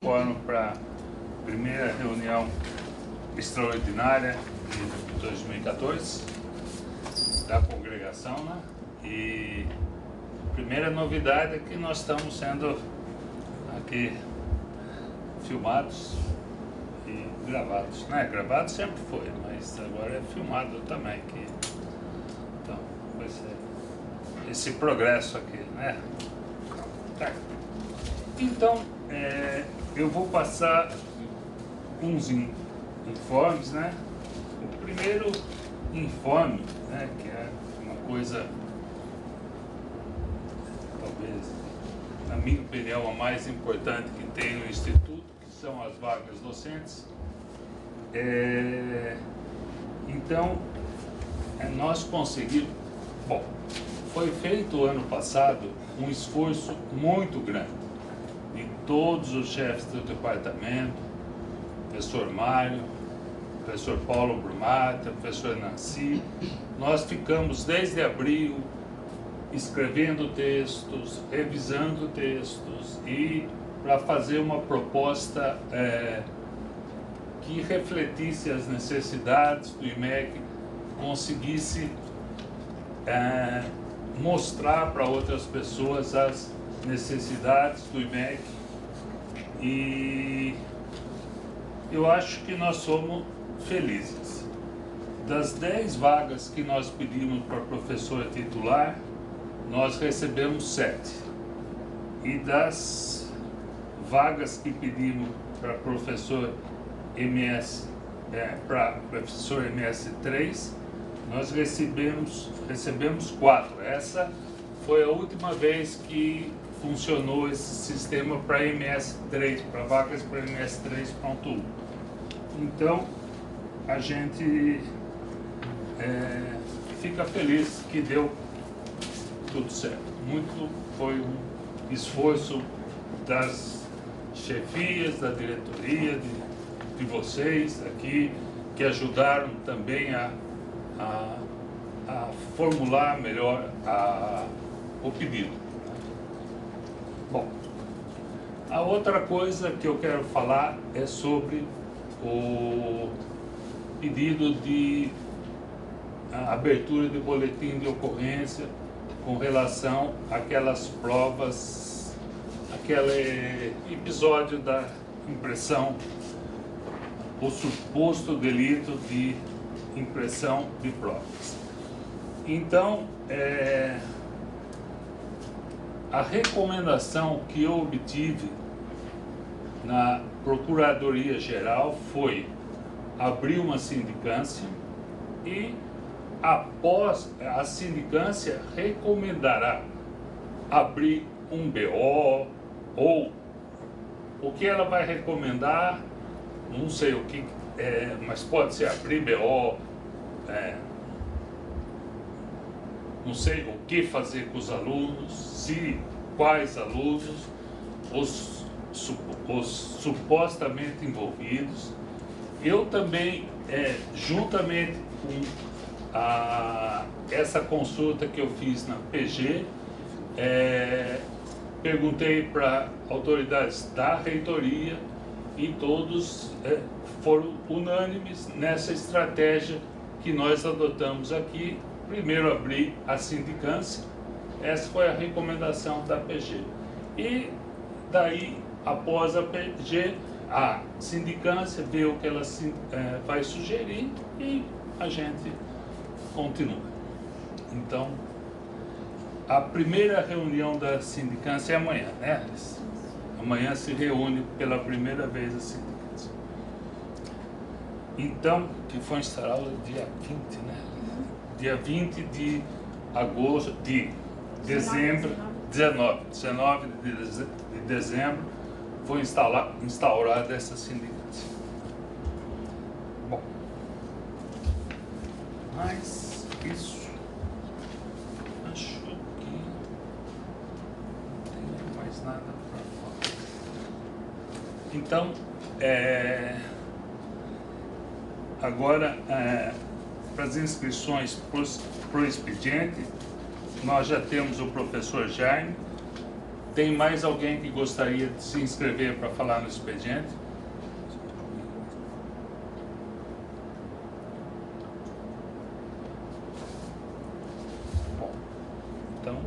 Fórum para a primeira reunião extraordinária de 2014 da congregação, né? E a primeira novidade é que nós estamos sendo aqui filmados e gravados, né? Gravado sempre foi, mas agora é filmado também, então vai ser esse progresso aqui, né? Tá. Então, eu vou passar uns informes, né? O primeiro informe, né, que é uma coisa, talvez, na minha opinião, a mais importante que tem no Instituto, que são as vagas docentes. Então, nós conseguimos... Bom, foi feito ano passado um esforço muito grande de todos os chefes do departamento, professor Mário, professor Paulo Brumata, professor Nancy. Nós ficamos desde abril escrevendo textos, revisando textos e para fazer uma proposta que refletisse as necessidades do IMEC, conseguisse mostrar para outras pessoas as necessidades do IMEC, e eu acho que nós somos felizes. Das 10 vagas que nós pedimos para professor titular, nós recebemos 7. E das vagas que pedimos para professor MS, para professor MS3, nós recebemos 4. Essa foi a última vez que funcionou esse sistema para MS3, para vagas para MS 3.1. Então, a gente fica feliz que deu tudo certo. Foi um esforço das chefias, da diretoria, de vocês aqui, que ajudaram também a formular melhor o pedido. Bom, a outra coisa que eu quero falar é sobre o pedido de abertura de boletim de ocorrência com relação àquelas provas, aquele episódio da impressão, o suposto delito de impressão de provas. Então, a recomendação que eu obtive na Procuradoria-Geral foi abrir uma sindicância e, após a sindicância, recomendará abrir um BO, ou o que ela vai recomendar, não sei o que, mas pode ser abrir BO, não sei o que fazer com os alunos, quais alunos, os supostamente envolvidos. Eu também, juntamente com essa consulta que eu fiz na PG, perguntei para autoridades da reitoria e todos foram unânimes nessa estratégia que nós adotamos aqui. Primeiro abrir a sindicância, essa foi a recomendação da PG. E daí, após a PG, a sindicância vê o que ela vai sugerir e a gente continua. Então, a primeira reunião da sindicância é amanhã, né? Amanhã se reúne pela primeira vez a sindicância. Então, que foi instalado dia 20, né? Dia 20 de agosto, de dezembro, 19 de dezembro, foi instaurada essa sindicância. Bom, mas isso, acho que não tem mais nada para falar. Então, agora, para as inscrições para o expediente, nós já temos o professor Jaime, Tem mais alguém que gostaria de se inscrever para falar no expediente? Bom, então...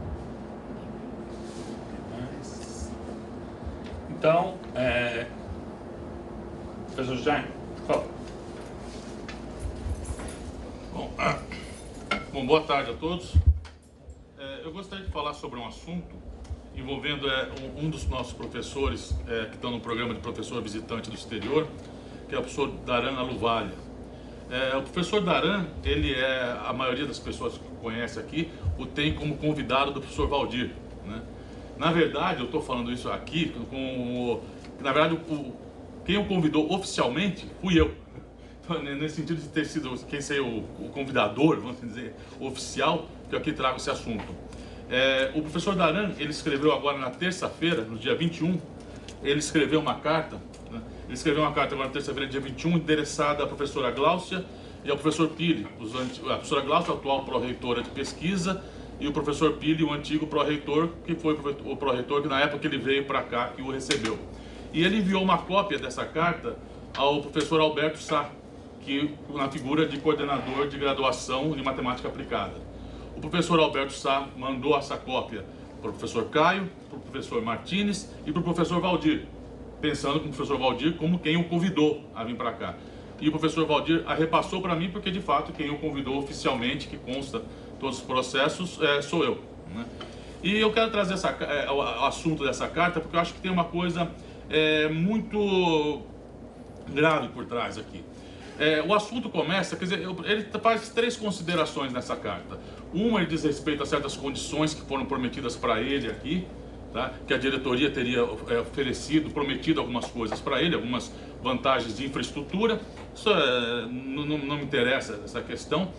Então, professor Jaime, por favor. Bom, boa tarde a todos. Eu gostaria de falar sobre um assunto envolvendo um dos nossos professores que estão no programa de professor visitante do exterior, que é o professor Daran Aluvalha. O professor Daran, a maioria das pessoas que conhece aqui, o tem como convidado do professor Valdir, né? Na verdade, eu estou falando isso aqui na verdade, quem o convidou oficialmente fui eu. Nesse sentido de ter sido quem ser o convidador, vamos dizer, oficial, que eu aqui trago esse assunto. O professor Daran, ele escreveu agora na terça-feira, no dia 21, ele escreveu uma carta, né? Ele escreveu uma carta agora na terça-feira, dia 21, endereçada à professora Gláucia e ao professor Pili. A professora Gláucia, atual pró-reitora de pesquisa, e o professor Pili, o antigo pró-reitor, que foi o pró-reitor que na época que ele veio para cá, que o recebeu. E ele enviou uma cópia dessa carta ao professor Alberto Sá, que na figura de coordenador de graduação de matemática aplicada. O professor Alberto Sá mandou essa cópia para o professor Caio, para o professor Martins e para o professor Valdir, pensando com o professor Valdir como quem o convidou a vir para cá. E o professor Valdir a repassou para mim porque, de fato, quem o convidou oficialmente, que consta todos os processos, sou eu, né? E eu quero trazer o assunto dessa carta porque eu acho que tem uma coisa muito grave por trás aqui. O assunto começa, quer dizer, ele faz 3 considerações nessa carta. Uma, ele diz respeito a certas condições que foram prometidas para ele aqui, tá? Que a diretoria teria prometido algumas coisas para ele, algumas vantagens de infraestrutura. Isso não me interessa, essa questão.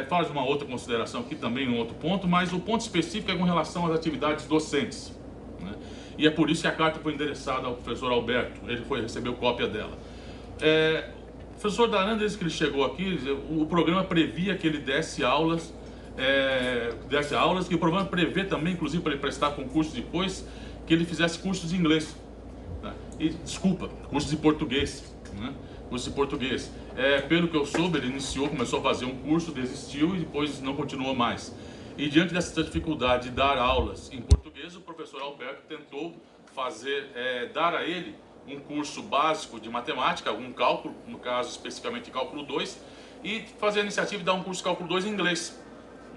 Faz uma outra consideração aqui também, um outro ponto, mas o ponto específico é com relação às atividades docentes, né? E é por isso que a carta foi endereçada ao professor Alberto, ele recebeu cópia dela. O professor Daran, desde que ele chegou aqui, o programa previa que ele desse aulas, e o programa prevê também, inclusive para ele prestar concurso depois, que ele fizesse cursos de inglês, tá? Cursos de português, né? Cursos de português. Pelo que eu soube, ele começou a fazer um curso, desistiu e depois não continuou mais. E diante dessa dificuldade de dar aulas em português, o professor Alberto tentou dar a ele um curso básico de matemática, algum cálculo, no caso especificamente cálculo 2, e fazer a iniciativa de dar um curso de cálculo 2 em inglês,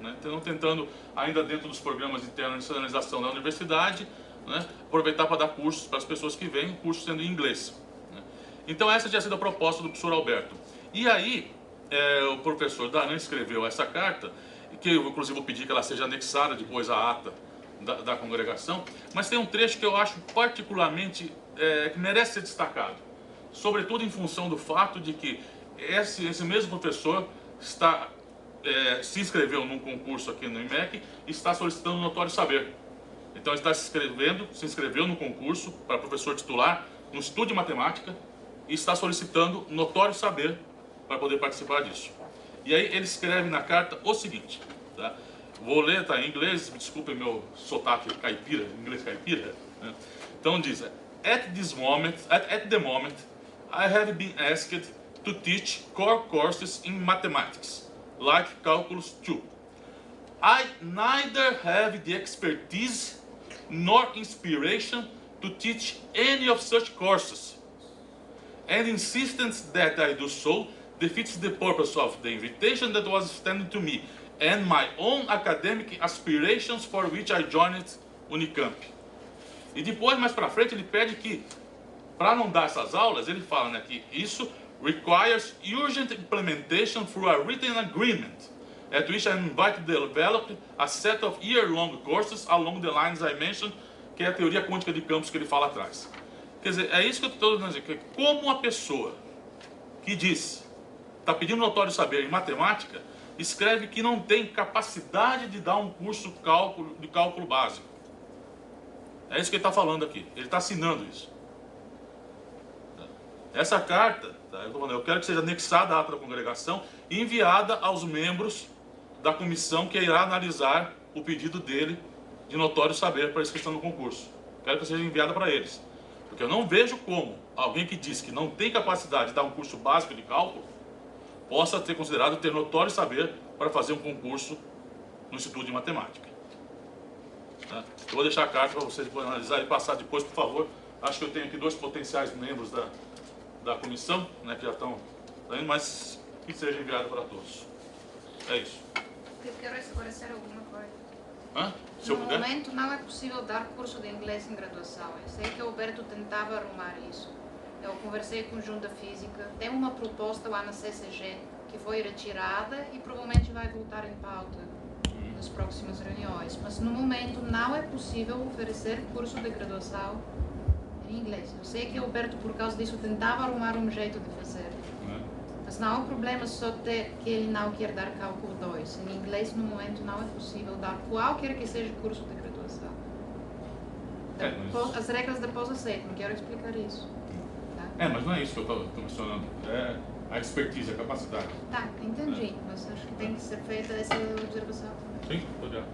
né? Então, tentando, ainda dentro dos programas de internacionalização da universidade, né, aproveitar para dar cursos para as pessoas que vêm, curso sendo em inglês, né? Então essa tinha sido a proposta do professor Alberto. E aí, o professor Daran escreveu essa carta, que eu inclusive vou pedir que ela seja anexada depois à ata da congregação, mas tem um trecho que eu acho particularmente que merece ser destacado, sobretudo em função do fato de que esse mesmo professor se inscreveu num concurso aqui no IMEC e está solicitando notório saber. Então ele está se inscreveu no concurso para professor titular no estudo de matemática e está solicitando notório saber para poder participar disso. E aí ele escreve na carta o seguinte, tá? Vou ler, tá em inglês, me desculpem meu sotaque caipira, inglês caipira, né? Então diz: At the moment, I have been asked to teach core courses in mathematics, like Calculus 2. I neither have the expertise nor inspiration to teach any of such courses, and insistence that I do so defeats the purpose of the invitation that was extended to me and my own academic aspirations for which I joined Unicamp. E depois, mais para frente, ele pede que, para não dar essas aulas, ele fala, né, que isso requires urgent implementation through a written agreement, at which I am invited to develop a set of year-long courses along the lines I mentioned, que é a teoria quântica de campos que ele fala atrás. Quer dizer, é isso que eu estou dizendo, que como uma pessoa que diz, está pedindo notório saber em matemática, escreve que não tem capacidade de dar um curso de cálculo básico. É isso que ele está falando aqui, ele está assinando isso. Essa carta, tá, eu quero que seja anexada à ata da congregação e enviada aos membros da comissão que irá analisar o pedido dele de notório saber para inscrição no concurso. Quero que seja enviada para eles. Porque eu não vejo como alguém que diz que não tem capacidade de dar um curso básico de cálculo possa ser considerado ter notório saber para fazer um concurso no Instituto de Matemática. Tá? Eu vou deixar a carta para vocês analisarem e passar depois, por favor. Acho que eu tenho aqui 2 potenciais membros da comissão, né, que já estão saindo, mas que seja enviado para todos. É isso. Eu quero esclarecer alguma coisa. Se eu No puder? momento não é possível dar curso de inglês em graduação. Eu sei que o Alberto tentava arrumar isso. Eu conversei com o Junta Física, tem uma proposta lá na CCG que foi retirada e provavelmente vai voltar em pauta nas próximas reuniões. Mas no momento não é possível oferecer curso de graduação em inglês. Eu sei que o Alberto, por causa disso, tentava arrumar um jeito de fazer. Mas não é um problema só ter que ele não quer dar cálculo 2. Em inglês, no momento, não é possível dar qualquer que seja curso de graduação. As regras da pós aceitam, quero explicar isso. Tá? Mas não é isso que eu estou mencionando. É a expertise, a capacidade. Tá, entendi. Mas acho que tem que ser feita essa observação também. Sim, pode ir.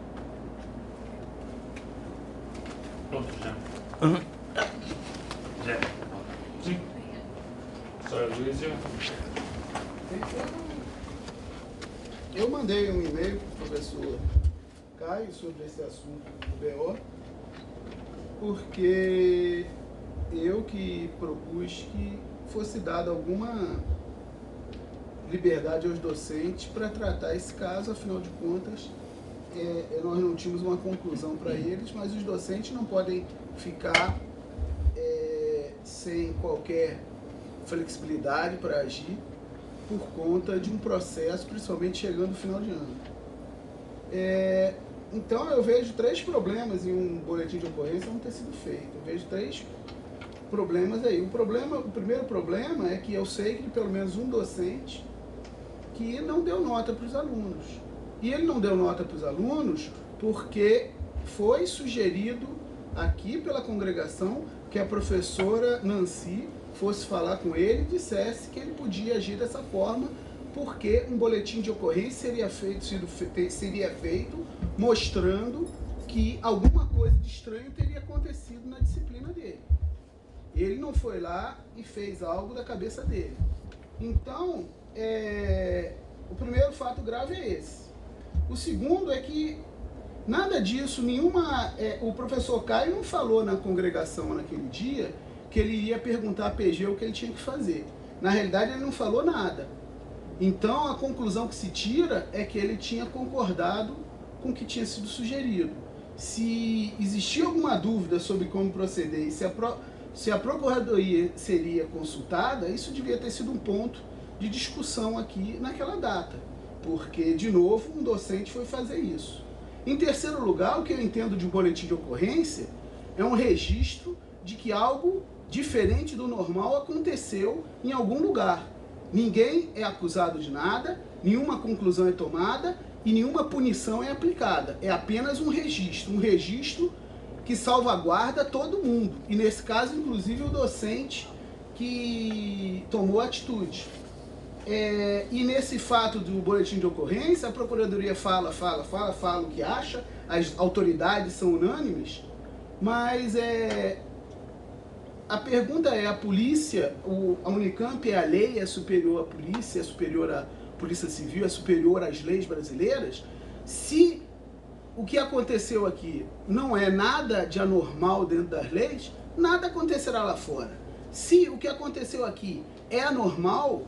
Pronto, já. Já. Sim. Senhora Luísa. Eu mandei um e-mail para o professor Caio sobre esse assunto do BO, porque eu que propus que fosse dada alguma liberdade aos docentes para tratar esse caso, afinal de contas, nós não tínhamos uma conclusão para eles, mas os docentes não podem ficar sem qualquer flexibilidade para agir por conta de um processo, principalmente chegando no final de ano. Então eu vejo 3 problemas em um boletim de ocorrência não ter sido feito. Eu vejo 3 problemas aí. O primeiro problema é que eu sei que pelo menos um docente que não deu nota para os alunos. E ele não deu nota para os alunos porque foi sugerido aqui pela congregação que a professora Nancy fosse falar com ele e dissesse que ele podia agir dessa forma, porque um boletim de ocorrência seria feito mostrando que alguma coisa de estranho teria acontecido na disciplina dele. Ele não foi lá e fez algo da cabeça dele. Então, o primeiro fato grave é esse. O segundo é que nada disso, o professor Caio não falou na congregação naquele dia que ele iria perguntar a PG o que ele tinha que fazer. Na realidade, ele não falou nada. Então, a conclusão que se tira é que ele tinha concordado com o que tinha sido sugerido. Se existia alguma dúvida sobre como proceder e se a procuradoria seria consultada, isso devia ter sido um ponto de discussão aqui naquela data, porque, de novo, um docente foi fazer isso. Em terceiro lugar, o que eu entendo de um boletim de ocorrência é um registro de que algo diferente do normal aconteceu em algum lugar. Ninguém é acusado de nada, nenhuma conclusão é tomada e nenhuma punição é aplicada. É apenas um registro que salvaguarda todo mundo. E nesse caso, inclusive, o docente que tomou atitude. E nesse fato do boletim de ocorrência, a Procuradoria fala o que acha, as autoridades são unânimes, mas a pergunta é, a polícia, a Unicamp a lei, é superior à polícia, é superior à polícia civil, é superior às leis brasileiras? Se o que aconteceu aqui não é nada de anormal dentro das leis, nada acontecerá lá fora. Se o que aconteceu aqui é anormal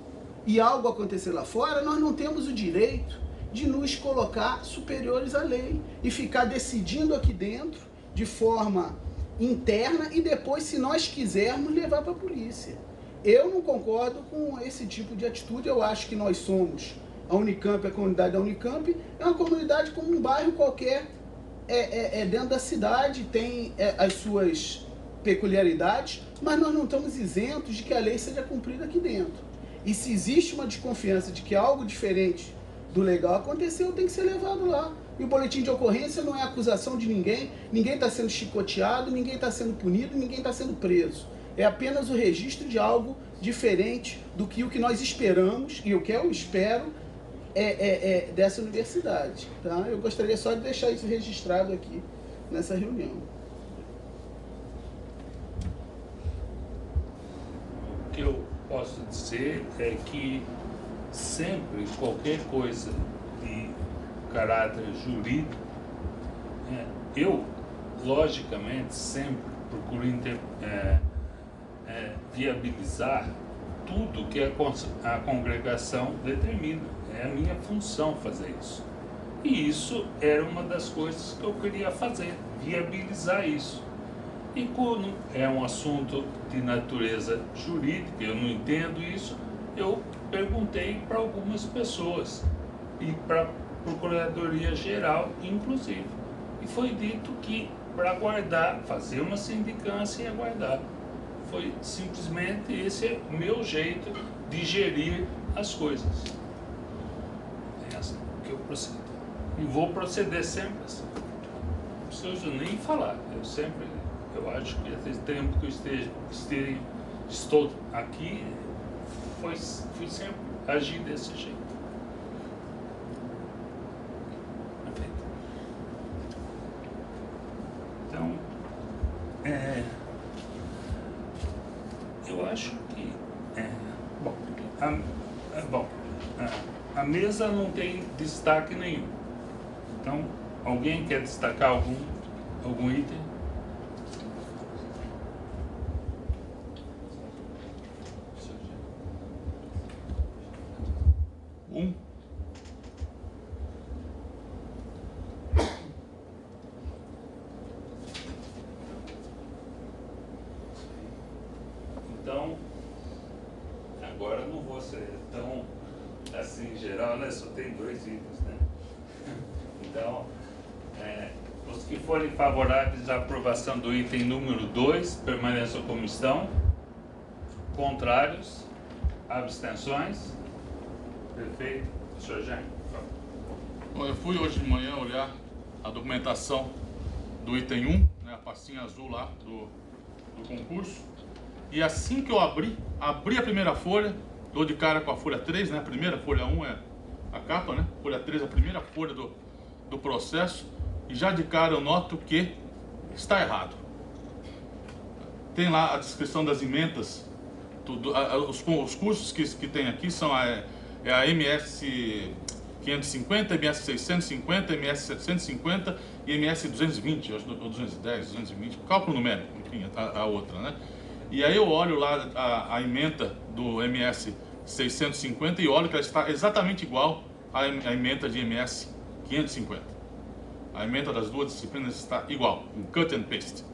e algo acontecer lá fora, nós não temos o direito de nos colocar superiores à lei e ficar decidindo aqui dentro de forma interna e depois, se nós quisermos, levar para a polícia. Eu não concordo com esse tipo de atitude. Eu acho que nós somos a Unicamp, a comunidade da Unicamp é uma comunidade como um bairro qualquer, dentro da cidade, tem as suas peculiaridades, mas nós não estamos isentos de que a lei seja cumprida aqui dentro. E se existe uma desconfiança de que algo diferente do legal aconteceu, tem que ser levado lá. E o boletim de ocorrência não é acusação de ninguém está sendo chicoteado, ninguém está sendo punido, ninguém está sendo preso. É apenas o registro de algo diferente do que o que nós esperamos, e o que eu espero dessa universidade. Tá? Eu gostaria só de deixar isso registrado aqui nessa reunião. O que eu posso dizer é que sempre qualquer coisa de caráter jurídico, eu, logicamente, sempre procuro viabilizar tudo que a congregação determina. É a minha função fazer isso. E isso era uma das coisas que eu queria fazer, viabilizar isso. E quando é um assunto de natureza jurídica, eu não entendo isso, eu perguntei para algumas pessoas e para a Procuradoria Geral, inclusive. E foi dito que para aguardar, fazer uma sindicância e aguardar. Foi simplesmente esse é o meu jeito de gerir as coisas. É assim que eu procedo. E vou proceder sempre assim. Não preciso nem falar. Eu acho que até o tempo que eu estou aqui, fui sempre agir desse jeito. Perfeito. Então, eu acho que a mesa não tem destaque nenhum. Então, alguém quer destacar algum item? Então, agora não vou ser tão assim geral, né? Só tem 2 itens, né? Então, os que forem favoráveis à aprovação do item número 2, permaneçam como estão. Contrários? Abstenções? Perfeito. Senhor Jaime, por favor. Bom, eu fui hoje de manhã olhar a documentação do item 1, né, a pastinha azul lá do concurso. E assim que eu abri a primeira folha, dou de cara com a folha 3, né? A primeira, folha 1 é a capa, né? Folha 3 é a primeira folha do processo. E já de cara eu noto que está errado. Tem lá a descrição das emendas. Os cursos que tem aqui são a MS 550, MS 650, MS 750 e MS 220, ou 210, 220, cálculo numérico, enfim, a outra, né? E aí eu olho lá a ementa do MS 650 e olho que ela está exatamente igual à ementa de MS 550. A ementa das duas disciplinas está igual, um cut and paste,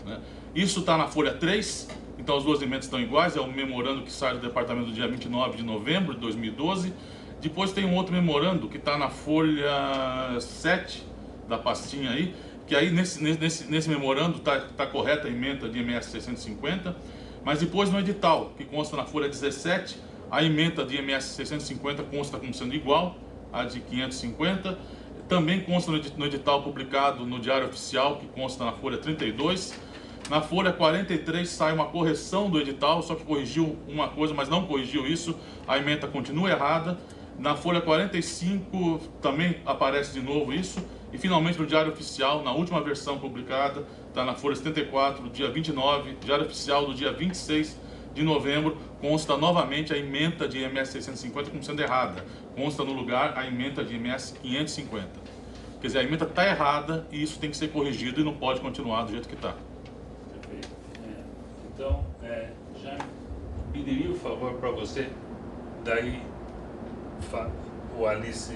né? Isso está na folha 3, então as duas ementas estão iguais, é o memorando que sai do departamento do dia 29 de novembro de 2012. Depois tem um outro memorando que está na folha 7 da pastinha aí, que aí nesse memorando está correta a ementa de MS 650, mas depois no edital, que consta na folha 17, a ementa de MS 650 consta como sendo igual à de 550, também consta no edital publicado no Diário Oficial, que consta na folha 32, na folha 43 sai uma correção do edital, só que corrigiu uma coisa, mas não corrigiu isso, a ementa continua errada. Na folha 45 também aparece de novo isso. E finalmente no Diário Oficial, na última versão publicada, está na folha 74, dia 29, Diário Oficial do dia 26 de novembro, consta novamente a ementa de MS 650 como sendo errada. Consta no lugar a ementa de MS 550. Quer dizer, a ementa está errada e isso tem que ser corrigido e não pode continuar do jeito que está. Perfeito. Então, já pediria o favor para você, daí o Alice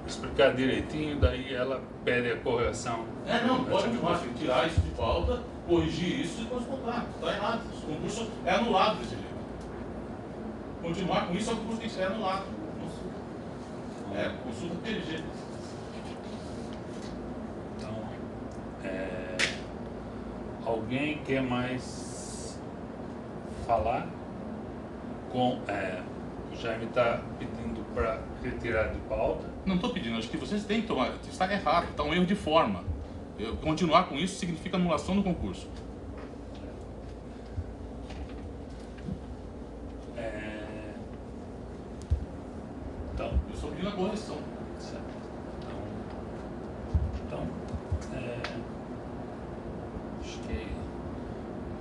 explicar direitinho, daí ela pede a correção. Não, pode continuar, tem que tirar isso de pauta, corrigir isso e depois voltar. Está errado. O concurso é anulado desse jeito. Continuar com isso, o concurso tem que ser anulado. Consulta inteligente. Então, alguém quer mais falar? O Jaime está pedindo para retirar de pauta. Não estou pedindo, acho que vocês têm que tomar. Está errado, está um erro de forma. Continuar com isso significa anulação do concurso. Então, eu estou pedindo a correção. Certo. Então,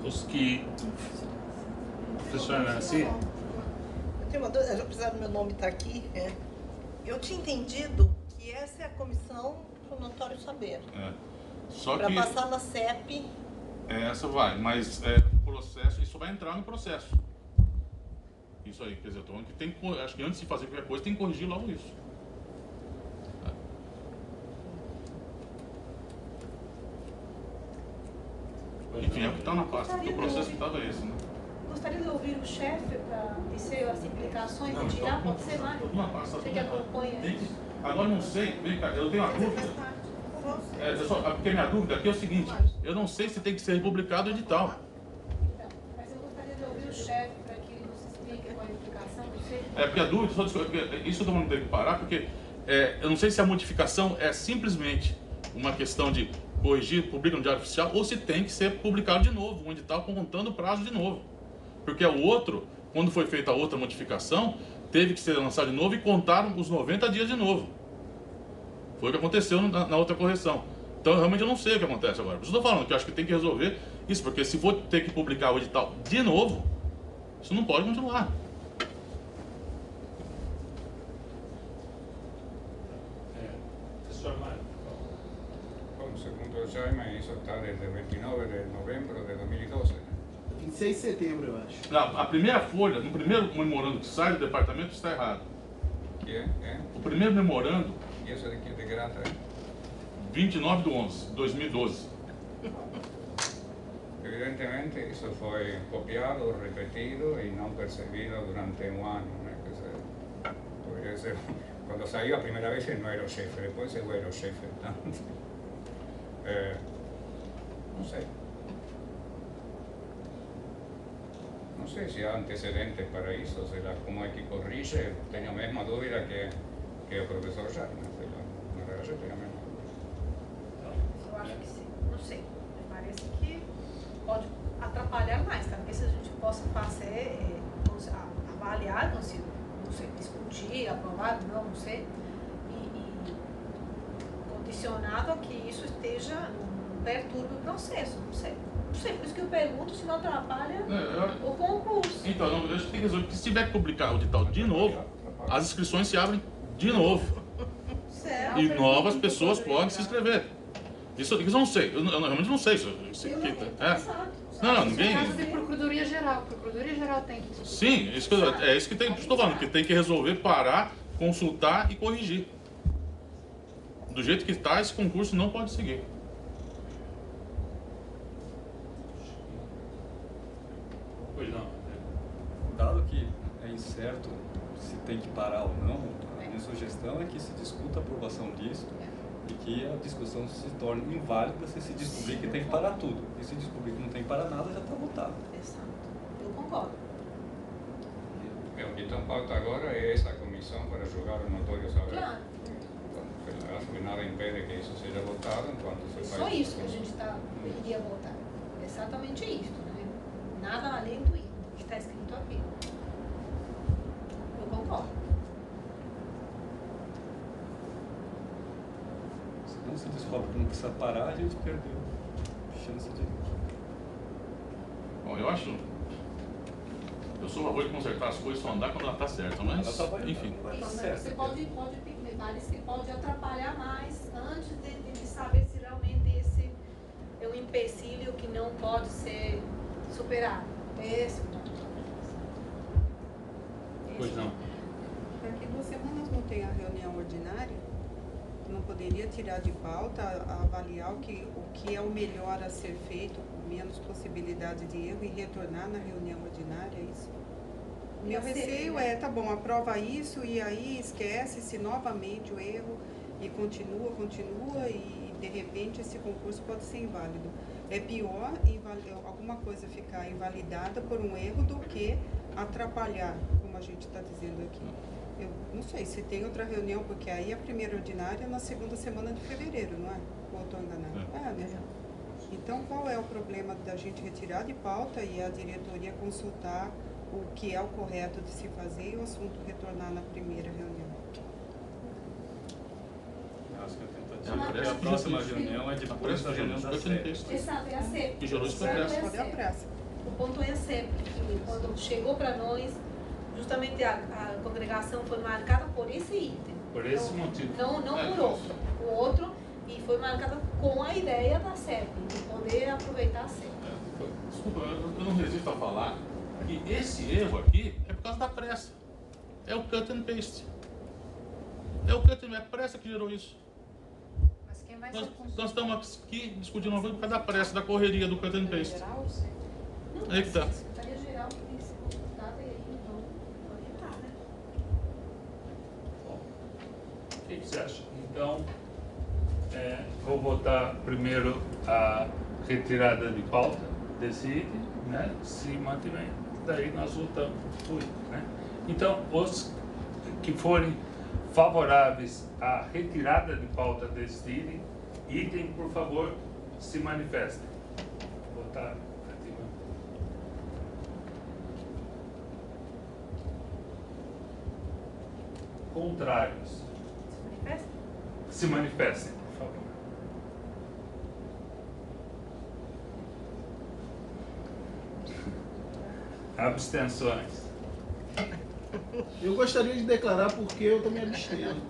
os que... Professor Nancy? Eu tenho uma dúvida, apesar do meu nome estar aqui, eu tinha entendido que essa é a comissão para o notório saber. Só para que passar na CEP. essa vai, mas o processo, isso vai entrar no processo. Isso aí, quer dizer, eu tô falando que tem que, acho que antes de fazer qualquer coisa tem que corrigir logo isso. Enfim, é o que está na pasta, porque o processo estava esse, né? Gostaria de ouvir o chefe para dizer as implicações de tirar, pode ser, Mário? Você que acompanha isso. Agora não sei, vem cá, eu tenho uma dúvida. Porque minha dúvida aqui é o seguinte, eu não sei se tem que ser republicado o edital. Mas eu gostaria de ouvir o chefe para que ele nos explique qual a implicação, não sei. Porque a dúvida, isso eu não tenho que parar, porque eu não sei se a modificação é simplesmente uma questão de corrigir, publica no Diário Oficial, ou se tem que ser publicado de novo, um edital contando o prazo de novo. Porque o outro, quando foi feita a outra modificação, teve que ser lançado de novo e contaram os 90 dias de novo. Foi o que aconteceu na outra correção. Então, realmente, eu não sei o que acontece agora. Por isso eu estou falando que eu acho que tem que resolver isso, porque se for ter que publicar o edital de novo, isso não pode continuar. Professor Mário. Bom, segundo o Jaime, isso está desde 29 de novembro de 2012. 26 de setembro, eu acho. A primeira folha, no primeiro memorando que sai do departamento, está errado. Que é? O primeiro memorando, E isso de que data é? 29/11/2012. Evidentemente, isso foi copiado, repetido e não percebido durante um ano, né? Quer dizer, poderia ser, quando saiu a primeira vez ele não era o chefe, depois eu era o chefe. Então, não sei. Não sei se há antecedentes para isso, sei lá, como é que corrige, tenho a mesma dúvida que o professor Jaime, sei lá, na verdade eu tenho a mesma dúvida. Eu acho que sim, não sei. Me parece que pode atrapalhar mais, tá? Porque se a gente possa fazer, avaliar, não sei, discutir, aprovar, não sei, e condicionado a que isso esteja, não perturbe o processo, não sei. Não sei, por isso que eu pergunto se não atrapalha o concurso. Então, eu acho que tem que resolver, porque se tiver que publicar o edital de novo, as inscrições se abrem de novo. Certo. E novas pessoas podem se inscrever. Isso eu não sei, eu realmente não sei. Não, ninguém... Caso de Procuradoria Geral. Procuradoria Geral tem que... Sim, é isso que tem, estou falando, que tem que resolver, parar, consultar e corrigir. Do jeito que está, esse concurso não pode seguir. Pois não. Dado que é incerto se tem que parar ou não, a minha sugestão é que se discuta a aprovação disso e que a discussão se torne inválida se descobrir que tem que parar tudo. E se descobrir que não tem que parar nada, já está votado. Exato. Eu concordo. O que está em pauta agora é essa comissão para julgar o notório saber. Claro. Então, acho que nada impede que isso seja votado enquanto se faz. Só isso que a gente iria votar. Exatamente isso, né? Nada além do que está escrito aqui. Eu concordo. Se não se descobre que não precisa parar, a gente perdeu a chance de... Bom, eu sou a favor de consertar as coisas, só andar quando ela está certa, mas, enfim. Você me parece que pode atrapalhar mais antes de saber se realmente esse é um empecilho que não pode ser superado. Esse é o ponto. Pois não. Daqui 2 semanas não tem a reunião ordinária? Não poderia tirar de pauta, avaliar o que é o melhor a ser feito, com menos possibilidade de erro e retornar na reunião ordinária, é isso? Meu receio é, tá bom, aprova isso e aí esquece-se novamente o erro e continua e de repente esse concurso pode ser inválido. É pior alguma coisa ficar invalidada por um erro do que atrapalhar, como a gente está dizendo aqui. Eu não sei se tem outra reunião, porque aí a primeira ordinária é na 2ª semana de fevereiro, não é? Ou estou enganado? Né? Então, qual é o problema da gente retirar de pauta e a diretoria consultar o que é o correto de se fazer e o assunto retornar na primeira reunião? Acho que a tentativa Porque a próxima reunião é depois da reunião da SEP. Exato, é a SEP. Que gerou isso O ponto pressa. é a SEP. O ponto é a SEP, que quando chegou para nós, justamente a congregação foi marcada por esse item. Por esse motivo. Não por outro. O outro, e foi marcada com a ideia da SEP, de poder aproveitar a SEP. Desculpa, eu não resisto a falar que esse erro aqui é por causa da pressa. É o cut and paste. É o cut and paste, é a pressa que gerou isso. Mas quem vai Nós ser consultado? estamos aqui discutindo uma coisa por causa da pressa, da correria do cut and paste. Não, Aí que tá. a Secretaria-Geral que tem que ser consultada e aí vão orientar, né? Bom, o que você acha? Então, vou votar primeiro a retirada de pauta desse item, né? Se mantiver, daí nós votamos tudo, né? Então, os que forem favoráveis à retirada de pauta desse item, por favor, se manifestem. Votar ativamente. Contrários, Manifesta? se manifestem, por favor. Abstenções. Eu gostaria de declarar porque eu estou me abstendo.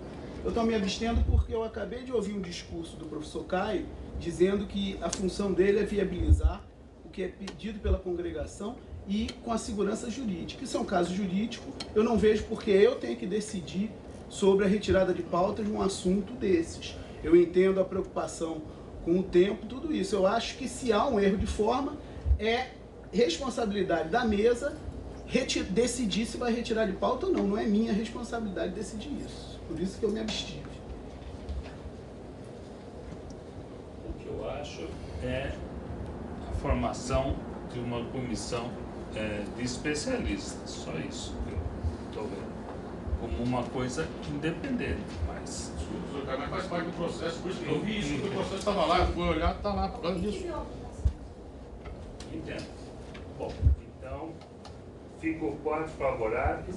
Eu estou me abstendo porque eu acabei de ouvir um discurso do professor Caio dizendo que a função dele é viabilizar o que é pedido pela congregação e com a segurança jurídica. Isso é um caso jurídico, eu não vejo porque eu tenho que decidir sobre a retirada de pauta de um assunto desses. Eu entendo a preocupação com o tempo, tudo isso. Eu acho que se há um erro de forma, é responsabilidade da mesa decidir se vai retirar de pauta ou não. Não é minha responsabilidade decidir isso. Por isso que eu me abstive. O que eu acho é a formação de uma comissão de especialistas, só isso que eu estou vendo, como uma coisa independente, mas... O cara faz parte do processo, por isso que eu vi isso, porque o processo estava lá, eu fui olhar, está lá, por causa disso. Entendo. Bom, então, ficou 4 favoráveis,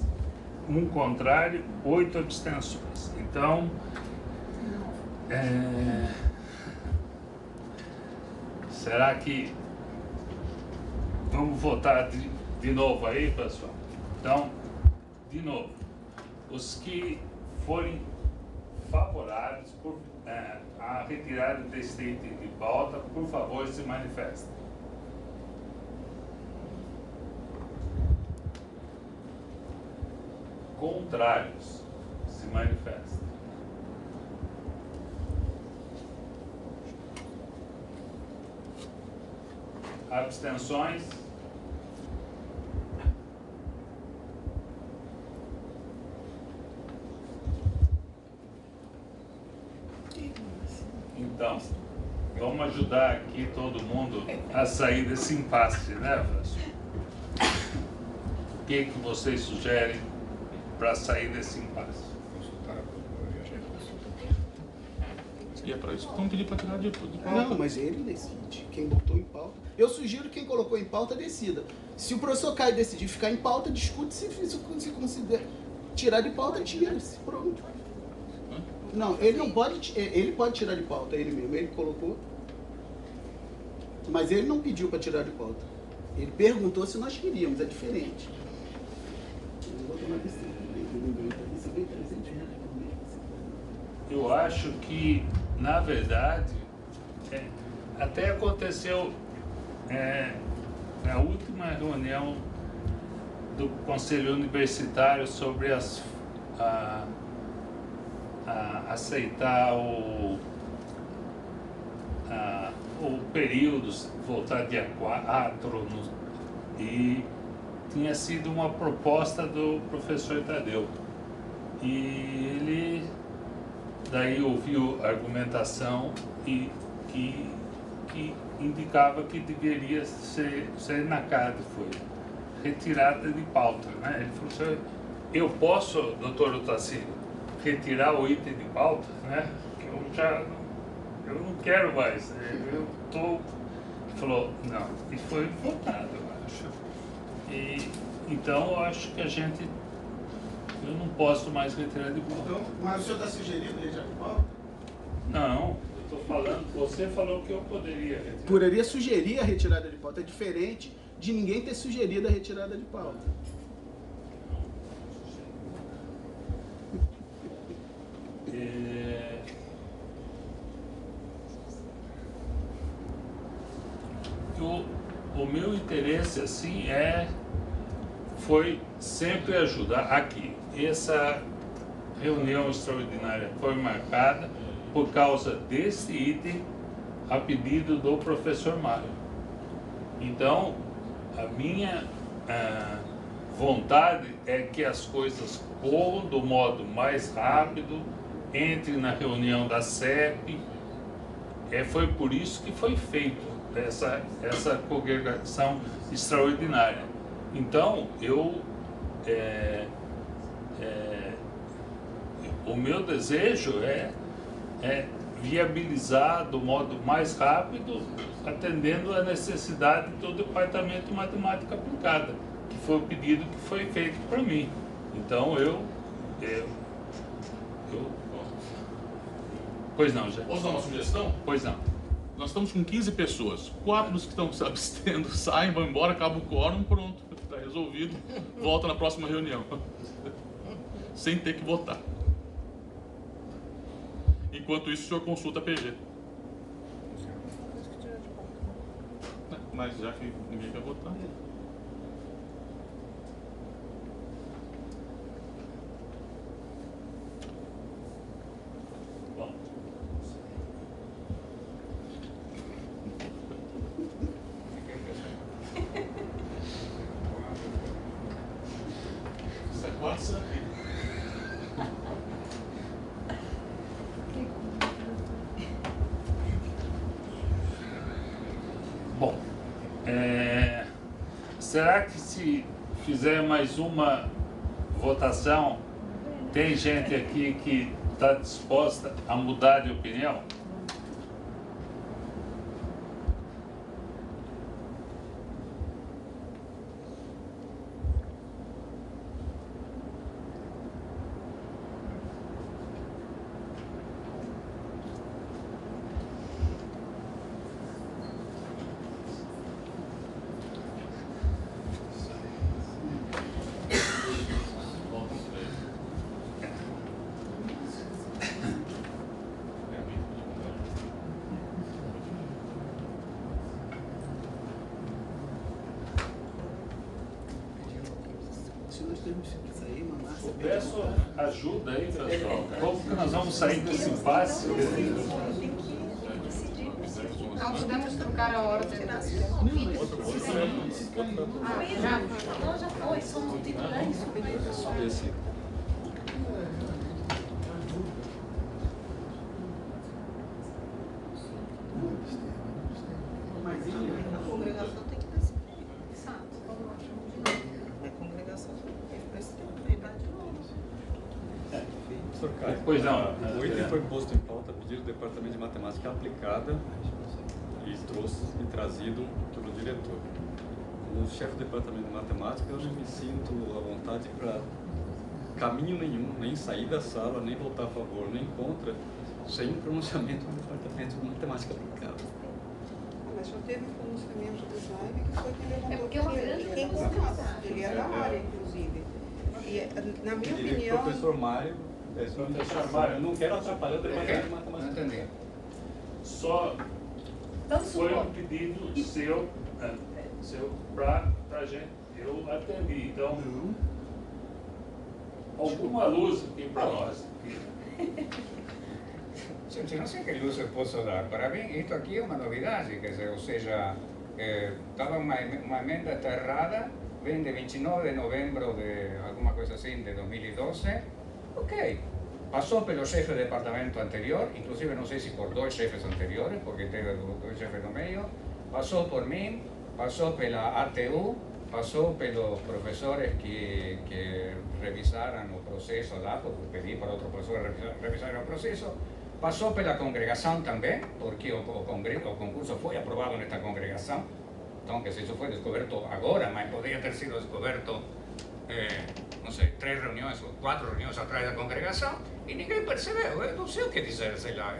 1 contrário, 8 abstenções. Então, será que vamos votar de novo aí, pessoal? Então, de novo, os que forem favoráveis à retirada desse item de pauta, por favor, se manifestem. Contrários, se manifestem. Abstenções. Então, vamos ajudar aqui todo mundo a sair desse impasse, né, professor? O que vocês sugerem para sair desse impasse? E é para isso que vamos pedir para tirar de pauta. Não, mas ele decide. Quem botou em pauta. Eu sugiro que quem colocou em pauta decida. Se o professor Caio decidir ficar em pauta, discute se considera tirar de pauta, tira-se. Pronto. Não, ele não pode. Ele pode tirar de pauta, ele mesmo. Ele colocou. Mas ele não pediu para tirar de pauta. Ele perguntou se nós queríamos, é diferente. Eu vou tomar decisão. Eu acho que, na verdade, até aconteceu na última reunião do Conselho Universitário sobre aceitar o período, voltar dia 4, e tinha sido uma proposta do professor Tadeu. E ele daí ouviu a argumentação e que indicava que deveria ser na casa, foi retirada de pauta, né? Ele falou assim, eu posso, doutor Otacílio, retirar o item de pauta, né? Eu não quero mais, eu estou... Ele falou, não, e foi votado, eu acho. Então eu acho que eu não posso mais retirar de pauta. Então, mas o senhor está sugerindo retirar de pauta? Não, eu estou falando, você falou que eu poderia retirar. Poderia sugerir a retirada de pauta. É diferente de ninguém ter sugerido a retirada de pauta. O meu interesse assim foi sempre ajudar aqui. Essa reunião extraordinária foi marcada por causa desse item a pedido do professor Mário. Então, a minha vontade é que as coisas corram do modo mais rápido, entre na reunião da CEP. Foi por isso que foi feito essa congregação extraordinária. Então, o meu desejo é viabilizar do modo mais rápido, atendendo a necessidade do Departamento de Matemática Aplicada, que foi o pedido que foi feito para mim. Então, Pois não, Jé. Posso dar uma sugestão? Pois não. Nós estamos com 15 pessoas. 4 dos que estão se abstendo saem, vão embora, acaba o quórum, pronto. Está resolvido. Volta na próxima reunião. Sem ter que votar. Enquanto isso, o senhor consulta a PG. Mas já que ninguém quer votar... Bom, será que se fizer mais uma votação, tem gente aqui que está disposta a mudar de opinião? Eu peço ajuda aí, pessoal. Como que nós vamos sair desse impasse? Não podemos trocar a ordem. Já foi, somos titulares. A congregação tem que decidir. A congregação tem que decidir. Pois não. O item foi posto em pauta a pedido do Departamento de Matemática Aplicada e trazido pelo diretor. Como chefe do Departamento de Matemática, eu não me sinto à vontade para caminho nenhum, nem sair da sala, nem votar a favor, nem contra, sem um pronunciamento do Departamento de Matemática Aplicada. Mas já teve um pronunciamento do Jaime que foi quem levantou. É porque é uma grande responsabilidade. Ele é da área, inclusive. E, na minha opinião... Professor Mário, eu não quero atrapalhar o Departamento de Matemática. Não entendi. Só foi um pedido seu para a gente. Eu atendi. Então, alguma luz aqui para nós. Não sei que luz eu posso dar. Para mim, isto aqui é uma novidade. Quer dizer, ou seja, estava uma emenda errada, vem de 29 de novembro de alguma coisa assim, de 2012. Ok. Passou pelo chefe de departamento anterior, inclusive não sei se por 2 chefes anteriores, porque teve 2 chefes no meio. Passou por mim, passou pela ATU, passou pelos professores que revisaram o processo lá, porque pedi para outro professor revisar o processo. Passou pela congregação também, porque o concurso foi aprovado nesta congregação. Então, que isso foi descoberto agora, mas poderia ter sido descoberto não sei, 3 reuniões ou 4 reuniões atrás da congregação e ninguém percebeu. Eu não sei o que dizer, sei lá.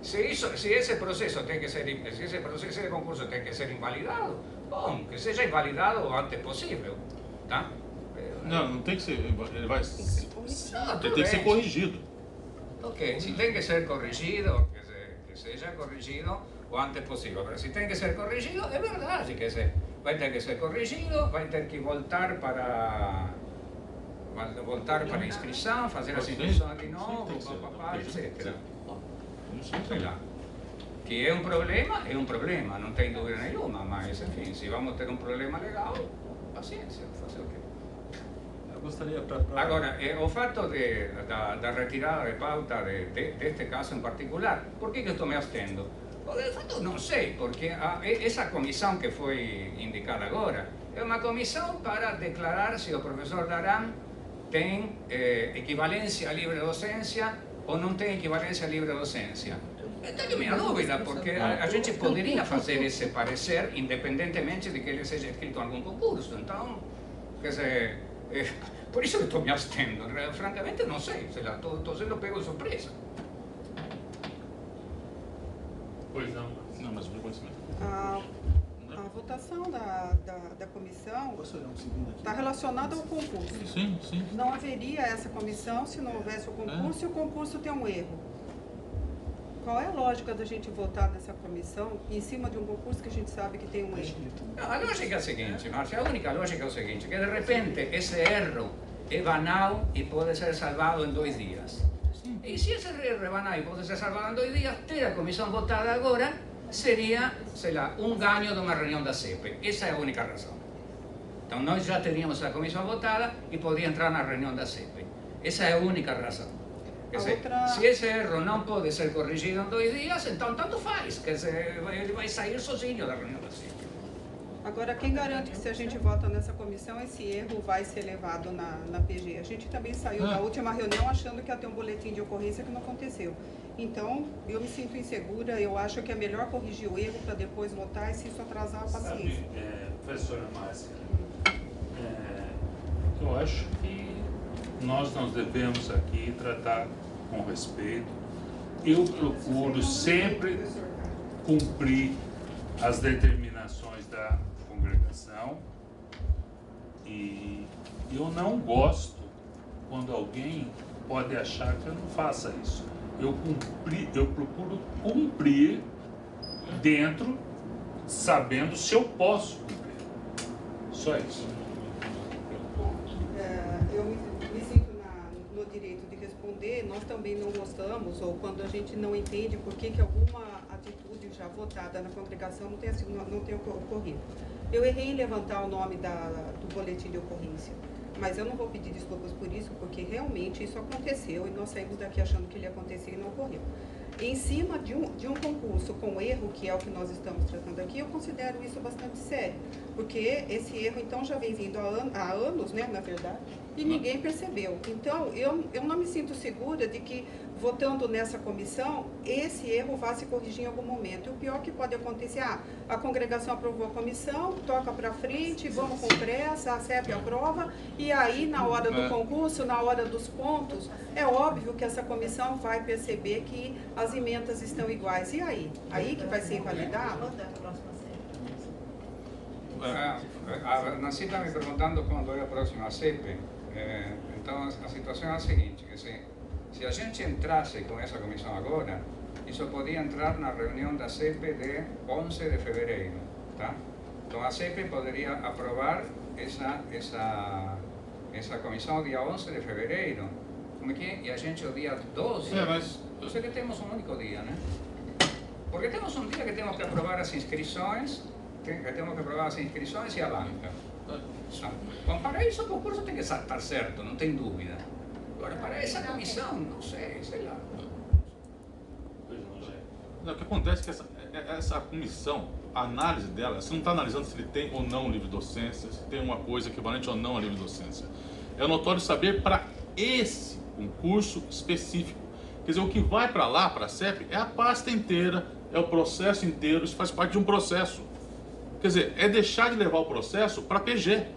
Se esse processo de concurso tem que ser invalidado, bom, que seja invalidado o antes possível, tá? Não tem que ser. Ele vai. Não, Ele tem que ser corrigido. Ok, se tem que ser corrigido, que seja corrigido o antes possível. Mas se tem que ser corrigido, é verdade que vai ter que ser corrigido, vai ter que voltar para a inscrição, fazer as inscrições de novo, etc. Sei lá. Que é um problema, não tem dúvida nenhuma, mas enfim, se vamos ter um problema legal, paciência, fazer o quê? Eu gostaria Agora, o fato da retirada de pauta deste caso em particular, por que eu estou me abstendo? De fato, não sei, porque essa comissão que foi indicada agora é uma comissão para declarar se o professor Daran tem equivalência à livre docência ou não tem equivalência à livre docência. Eu tenho minha dúvida, porque a gente poderia fazer esse parecer independentemente de que ele seja inscrito em algum concurso. Então, quer dizer, por isso eu estou me abstendo. Francamente, não sei, estou sendo pego de surpresa. Pois não. Não, mas o reconhecimento. A votação da comissão está relacionada ao concurso. Sim. Não haveria essa comissão se não houvesse o concurso e o concurso tem um erro. Qual é a lógica da gente votar nessa comissão em cima de um concurso que a gente sabe que tem um erro? A lógica é a seguinte, Márcia, a única lógica é o seguinte, que de repente esse erro é banal e pode ser salvado em 2 dias. E se esse erro é banal e pode ser salvado em 2 dias, ter a comissão votada agora seria, sei lá, um ganho de uma reunião da CEP. Essa é a única razão. Então nós já teríamos a comissão votada e podia entrar na reunião da CEP. Essa é a única razão. Quer dizer, se esse erro não pode ser corrigido em 2 dias, então tanto faz, quer dizer, ele vai sair sozinho da reunião da CEP. Agora, quem garante que se a gente vota nessa comissão, esse erro vai ser levado na PG? A gente também saiu da última reunião achando que ia ter um boletim de ocorrência que não aconteceu. Então, eu me sinto insegura, eu acho que é melhor corrigir o erro para depois votar e se isso atrasar a paciência. Professora Márcia, eu acho que nós devemos aqui tratar com respeito. Eu procuro sempre cumprir as determinações da congregação e eu não gosto quando alguém pode achar que eu não faça isso. Eu procuro cumprir dentro, sabendo se eu posso cumprir. Só isso. Eu me sinto no direito de responder. Nós também não gostamos, ou quando a gente não entende por que alguma atitude já votada na congregação não tenha ocorrido. Eu errei em levantar o nome do boletim de ocorrência, mas eu não vou pedir desculpas por isso, porque realmente isso aconteceu e nós saímos daqui achando que ele ia acontecer e não ocorreu. Em cima de um concurso com erro, que é o que nós estamos tratando aqui, eu considero isso bastante sério, porque esse erro então já vem vindo há anos, né, na verdade, e ninguém percebeu. Então, eu não me sinto segura de que, votando nessa comissão, esse erro vá se corrigir em algum momento. E o pior que pode acontecer, a congregação aprovou a comissão, toca para frente, vamos com pressa, a CEP aprova, e aí, na hora do concurso, na hora dos pontos, é óbvio que essa comissão vai perceber que as emendas estão iguais. E aí? Aí que vai ser invalidado? A Nancy está me perguntando quando é a próxima CEP. Então a situação é a seguinte, que se a gente entrasse com essa comissão agora, isso podia entrar na reunião da CEP de 11 de fevereiro, tá? Então a CEP poderia aprovar essa comissão dia 11 de fevereiro, como que é? E a gente o dia 12, eu sei que temos um único dia, né? Porque temos um dia que temos que aprovar as inscrições, e a banca. Bom, para isso o concurso tem que estar certo, não tem dúvida. Agora, para essa comissão, não sei lá. Não, o que acontece é que essa comissão, a análise dela, você não está analisando se ele tem ou não livre docência, se tem uma coisa equivalente ou não a livre docência. É notório saber para esse concurso específico. Quer dizer, o que vai para lá, para a CEP, é a pasta inteira, é o processo inteiro, isso faz parte de um processo. Quer dizer, é deixar de levar o processo para a PG.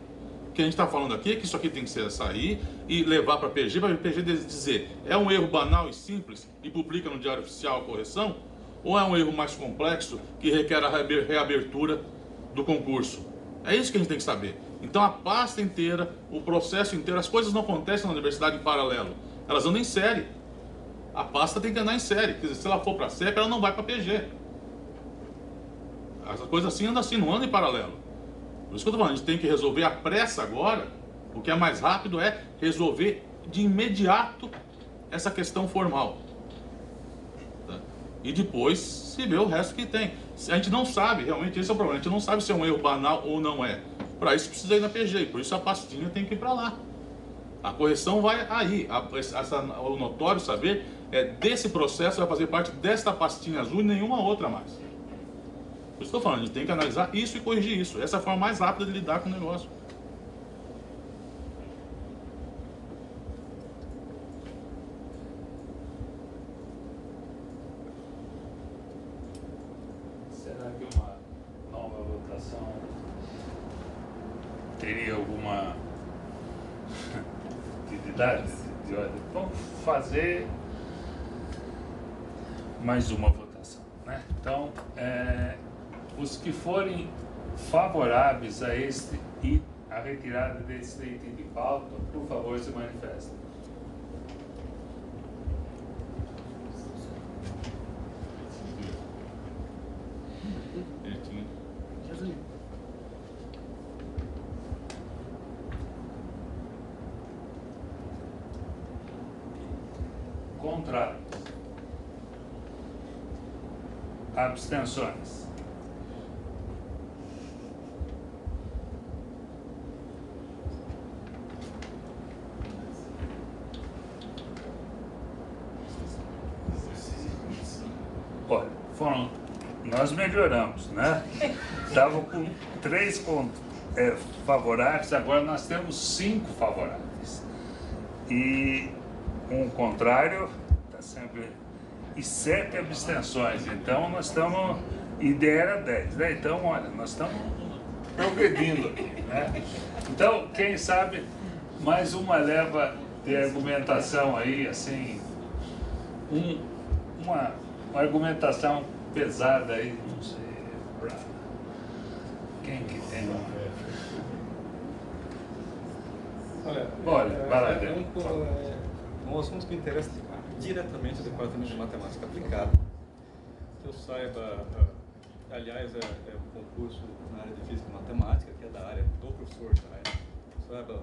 O que a gente está falando aqui é que isso aqui tem que sair e levar para a PG, para a PG dizer, é um erro banal e simples e publica no Diário Oficial a correção, ou é um erro mais complexo que requer a reabertura do concurso? É isso que a gente tem que saber. Então a pasta inteira, o processo inteiro, as coisas não acontecem na universidade em paralelo, elas andam em série. A pasta tem que andar em série, quer dizer, se ela for para a CEP, ela não vai para a PG. As coisas assim andam assim, não andam em paralelo. Por isso que eu estou falando, a gente tem que resolver a pressa agora. O que é mais rápido é resolver de imediato essa questão formal. Tá? E depois se vê o resto que tem. A gente não sabe, realmente esse é o problema, a gente não sabe se é um erro banal ou não é. Para isso precisa ir na PG, por isso a pastinha tem que ir para lá. A correção vai aí, o notório saber desse processo vai fazer parte desta pastinha azul e nenhuma outra mais. Por isso que eu estou falando, a gente tem que analisar isso e corrigir isso. Essa é a forma mais rápida de lidar com o negócio. Será que uma nova votação teria alguma utilidade de ordem? Vamos fazer mais uma votação, né? Então, os que forem favoráveis a este e a retirada desse item de pauta, por favor, se manifestem. Contrários. Abstenções. Olha, nós melhoramos, né? Estava com 3 favoráveis, agora nós temos 5 favoráveis. E um contrário, está sempre... e 7 abstenções. Então nós estamos... ideia era 10, né? Então, olha, nós estamos progredindo aqui, né? Então, quem sabe, mais uma leva de argumentação aí, assim... uma argumentação pesada aí, não sei, pra... quem que tem uma... Olha, vai lá dentro. Um assunto que interessa diretamente o Departamento de Matemática Aplicada. Que eu saiba, aliás, é um concurso na área de Física e Matemática, que é da área do professor Jaime. Eu saiba,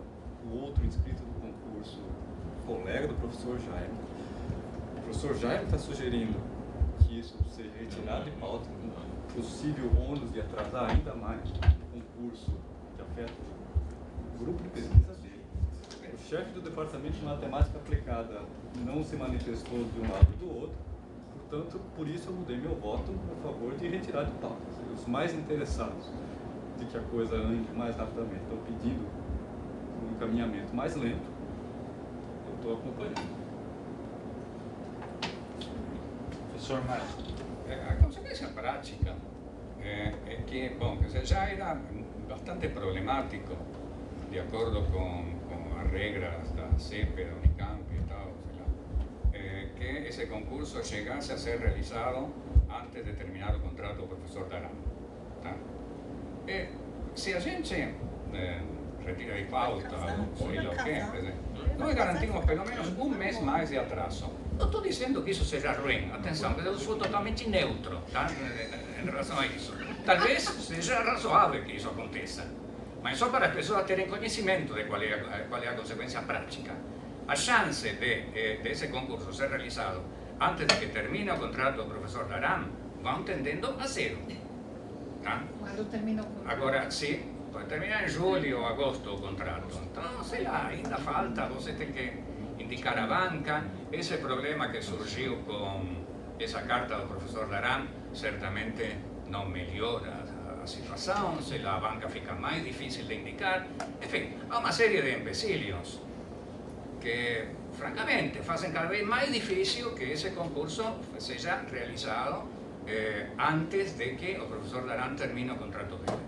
o outro inscrito do concurso, colega do professor Jaime. O professor Jaime está sugerindo que isso seja retirado de pauta, com possível ônus de atrasar ainda mais o concurso que afeta o grupo de pesquisa dele. O chefe do Departamento de Matemática Aplicada não se manifestou de um lado ou do outro, portanto, por isso eu mudei meu voto a favor de retirar de pauta. Os mais interessados de que a coisa ande mais rapidamente estão pedindo um encaminhamento mais lento, eu estou acompanhando. Professor Márcio. A consecuencia práctica es que, bueno, que ya era bastante problemático, de acuerdo con las reglas de la CEP, de la Unicamp y tal, que ese concurso llegase a ser realizado antes de terminar el contrato del profesor Darán. Si a gente retira de pauta, o lo que, nós garantimos pelo menos um mês mais de atraso. Não estou dizendo que isso seja ruim, atenção, eu sou totalmente neutro, tá? Em relação a isso. Talvez seja razoável que isso aconteça, mas só para as pessoas terem conhecimento de qual é a consequência prática. A chance de esse concurso ser realizado antes de que termine o contrato do professor Darán vão tendendo a zero. Tá? Quando termina o contrato? Agora, sim, pode terminar em julho ou agosto o contrato. Então, sei lá, ainda falta, você tem que indicar a banca. Esse problema que surgiu com essa carta do professor Darán certamente não melhora a situação, se a banca fica mais difícil de indicar. Enfim, há uma série de empecilhos que, francamente, fazem cada vez mais difícil que esse concurso seja realizado antes de que o professor Darán termine o contrato dele.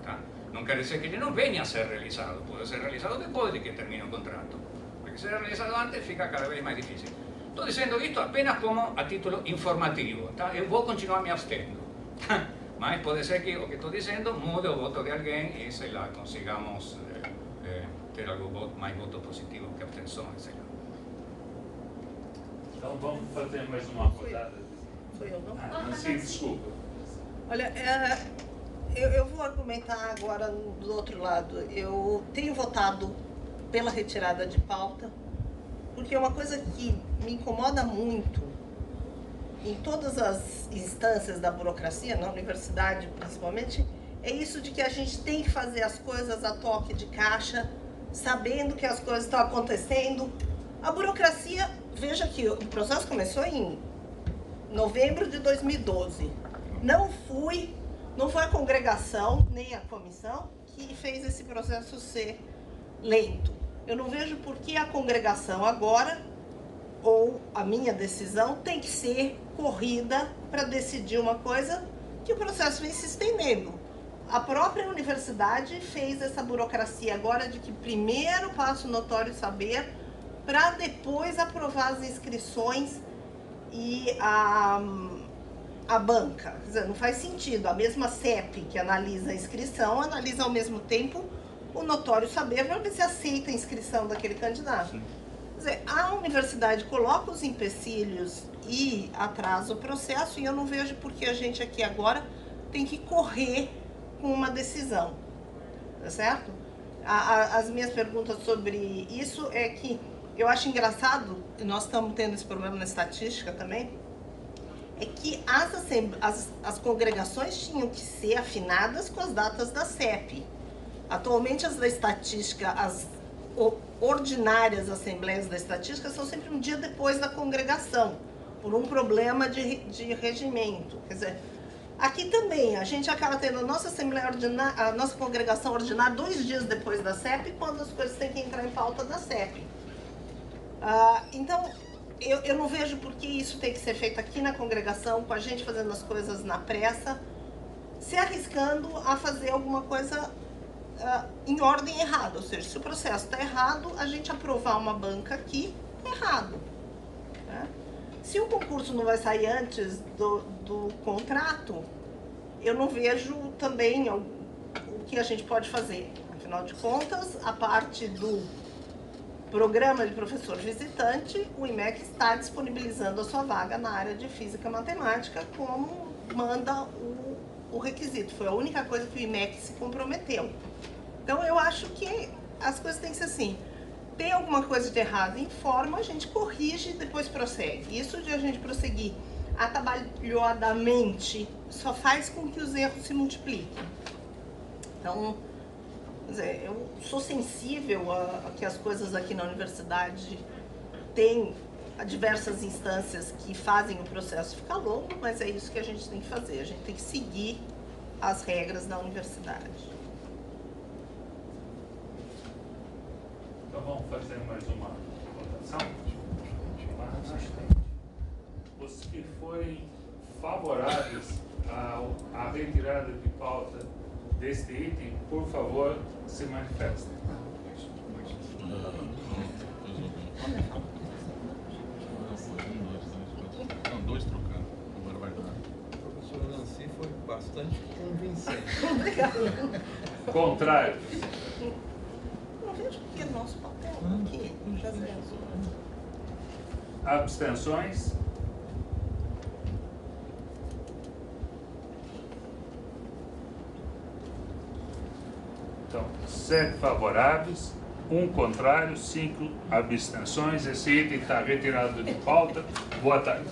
Tá? Não quer dizer que ele não venha a ser realizado. Pode ser realizado depois de que termine o contrato. Porque se é realizado antes, fica cada vez mais difícil. Estou dizendo isto apenas como a título informativo, tá? Eu vou continuar me abstendo. Mas pode ser que o que estou dizendo mude o voto de alguém e, sei lá, consigamos ter algo mais voto positivo que abstenções, sei lá. Então vamos fazer mais uma rodada. Sou eu, não? Nancy, desculpa. Olha, eu vou argumentar agora do outro lado. Eu tenho votado pela retirada de pauta, porque uma coisa que me incomoda muito em todas as instâncias da burocracia, na universidade principalmente, é isso de que a gente tem que fazer as coisas a toque de caixa, sabendo que as coisas estão acontecendo. A burocracia, veja que o processo começou em novembro de 2012. Não foi a congregação, nem a comissão, que fez esse processo ser lento. Eu não vejo por que a congregação agora, ou a minha decisão, tem que ser corrida para decidir uma coisa que o processo vem se estendendo. A própria universidade fez essa burocracia agora de que primeiro passa o notório saber para depois aprovar as inscrições e a banca. Quer dizer, não faz sentido. A mesma CEP que analisa a inscrição, analisa ao mesmo tempo o notório saber para ver se aceita a inscrição daquele candidato. Quer dizer, a universidade coloca os empecilhos e atrasa o processo, e eu não vejo por que a gente aqui agora tem que correr com uma decisão, tá certo? As minhas perguntas sobre isso é que eu acho engraçado, e nós estamos tendo esse problema na estatística também, é que as congregações tinham que ser afinadas com as datas da CEP. Atualmente, as da estatística, as ordinárias assembleias da estatística são sempre um dia depois da congregação, por um problema de regimento. Quer dizer, aqui também, a gente acaba tendo a nossa assembleia ordinária, a nossa congregação ordinária 2 dias depois da CEP, quando as coisas têm que entrar em pauta da CEP. Então, eu não vejo por que isso tem que ser feito aqui na congregação, com a gente fazendo as coisas na pressa, se arriscando a fazer alguma coisa em ordem errada. Ou seja, se o processo está errado, a gente aprovar uma banca aqui, é errado. Né? Se o concurso não vai sair antes do contrato, eu não vejo também o que a gente pode fazer. Afinal de contas, a parte do programa de professor visitante, o IMEC está disponibilizando a sua vaga na área de física e matemática, como manda o requisito. Foi a única coisa que o IMEC se comprometeu. Então, eu acho que as coisas têm que ser assim. Tem alguma coisa de errado, informa, a gente corrige e depois prossegue. Isso de a gente prosseguir atabalhoadamente só faz com que os erros se multipliquem. Então, quer dizer, eu sou sensível a que as coisas aqui na universidade têm diversas instâncias que fazem o processo ficar longo, mas é isso que a gente tem que fazer. A gente tem que seguir as regras da universidade. Então vamos fazer mais uma votação. Os que forem favoráveis à retirada de pauta deste item, por favor, se manifestem. São 2 trocando. Agora vai dar. A professora Nancy foi bastante convincente. Obrigada. Contrário. Não vejo porque é nosso papel aqui. Abstenções? Então, 7 favoráveis, 1 contrário, 5 abstenções. Esse item está retirado de pauta. Boa tarde.